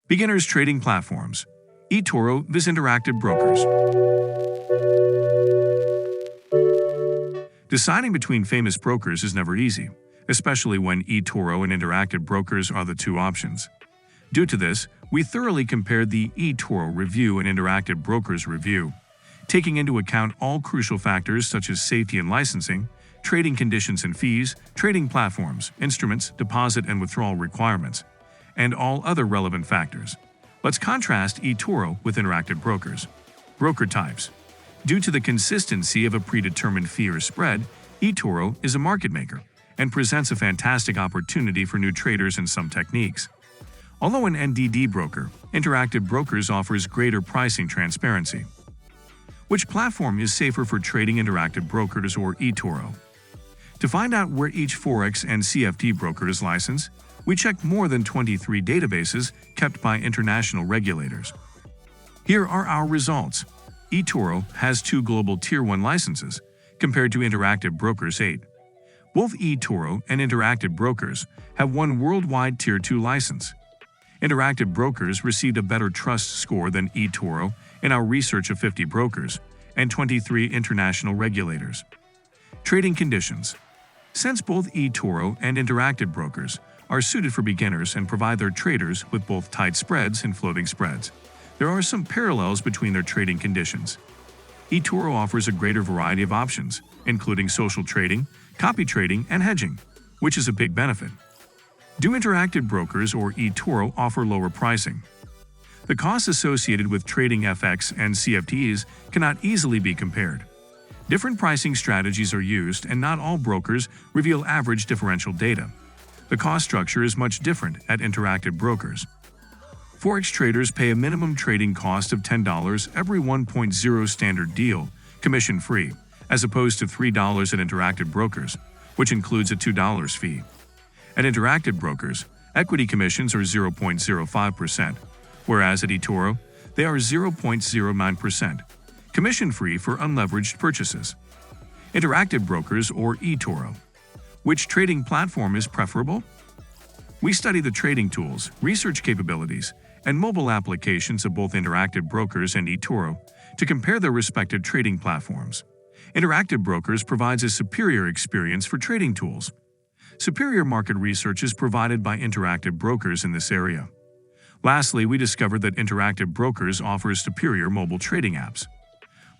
Beginners trading platforms. eToro vs interactive brokers. Deciding between famous brokers is never easy, especially when eToro and interactive brokers are the two options. Due to this, we thoroughly compared the eToro review and interactive brokers review, taking into account all crucial factors such as safety and licensing, trading conditions and fees, trading platforms, instruments, deposit and withdrawal requirements, and all other relevant factors. Let's contrast eToro with interactive brokers. Broker types. Due to the consistency of a predetermined fee or spread, eToro is a market maker and presents a fantastic opportunity for new traders and some techniques. Although an NDD broker, interactive brokers offers greater pricing transparency. Which platform is safer for trading interactive brokers or eToro? To find out where each Forex and CFD broker is licensed, we checked more than 23 databases kept by international regulators. Here are our results. eToro has 2 global Tier 1 licenses, compared to interactive brokers 8. Both eToro and interactive brokers have 1 worldwide Tier 2 license. Interactive brokers received a better trust score than eToro in our research of 50 brokers and 23 international regulators. Trading conditions. Since both eToro and interactive brokers are suited for beginners and provide their traders with both tight spreads and floating spreads, there are some parallels between their trading conditions. eToro offers a greater variety of options, including social trading, copy trading, and hedging, which is a big benefit. Do interactive brokers or eToro offer lower pricing? The costs associated with trading FX and CFDs cannot easily be compared. Different pricing strategies are used, and not all brokers reveal average differential data. The cost structure is much different at interactive brokers. Forex traders pay a minimum trading cost of $10 every 1.0 standard deal, commission-free, as opposed to $3 at interactive brokers, which includes a $2 fee. At interactive brokers, equity commissions are 0.05%, whereas at eToro, they are 0.09%, commission-free for unleveraged purchases. Interactive brokers or eToro. Which trading platform is preferable? We study the trading tools, research capabilities, and mobile applications of both interactive brokers and eToro to compare their respective trading platforms. Interactive brokers provides a superior experience for trading tools. Superior market research is provided by interactive brokers in this area. Lastly, we discovered that interactive brokers offers superior mobile trading apps.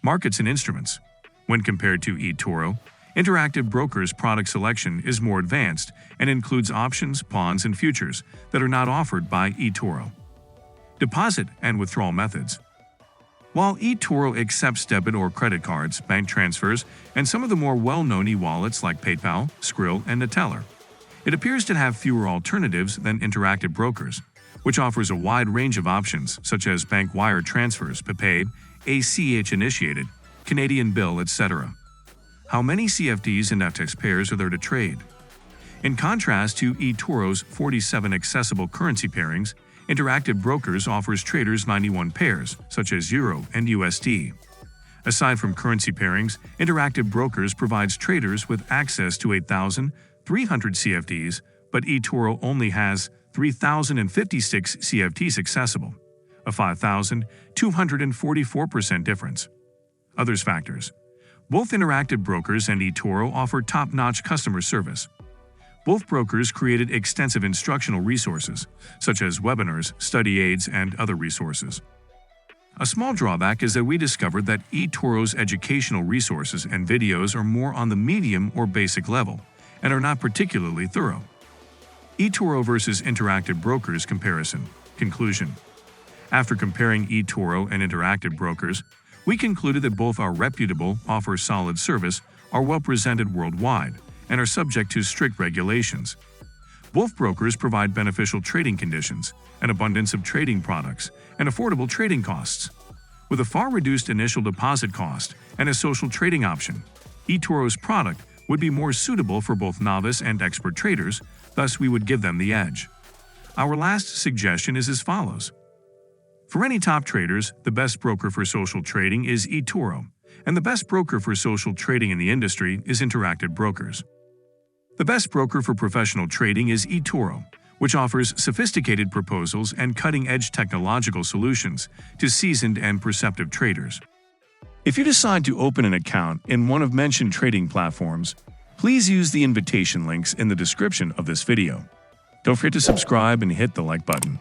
Markets and instruments. When compared to eToro, interactive brokers' product selection is more advanced and includes options, pawns, and futures that are not offered by eToro. Deposit and withdrawal methods. While eToro accepts debit or credit cards, bank transfers, and some of the more well-known e-wallets like PayPal, Skrill, and Neteller, it appears to have fewer alternatives than interactive brokers, which offers a wide range of options such as bank wire transfers, prepaid, ACH initiated, Canadian bill, etc. How many CFDs and FX pairs are there to trade? In contrast to eToro's 47 accessible currency pairings, interactive brokers offers traders 91 pairs, such as Euro and USD. Aside from currency pairings, interactive brokers provides traders with access to 8,300 CFDs, but eToro only has 3,056 CFDs accessible, a 5,244% difference. Others factors. Both interactive brokers and eToro offer top-notch customer service. Both brokers created extensive instructional resources, such as webinars, study aids, and other resources. A small drawback is that we discovered that eToro's educational resources and videos are more on the medium or basic level and are not particularly thorough. eToro versus interactive brokers comparison. Conclusion. After comparing eToro and interactive brokers, we concluded that both are reputable, offer solid service, are well presented worldwide, and are subject to strict regulations. Both brokers provide beneficial trading conditions, an abundance of trading products, and affordable trading costs. With a far reduced initial deposit cost and a social trading option, eToro's product would be more suitable for both novice and expert traders, thus we would give them the edge. Our last suggestion is as follows. For any top traders, the best broker for social trading is eToro, and the best broker for social trading in the industry is interactive brokers. The best broker for professional trading is eToro, which offers sophisticated proposals and cutting-edge technological solutions to seasoned and perceptive traders. If you decide to open an account in one of mentioned trading platforms, please use the invitation links in the description of this video. Don't forget to subscribe and hit the like button.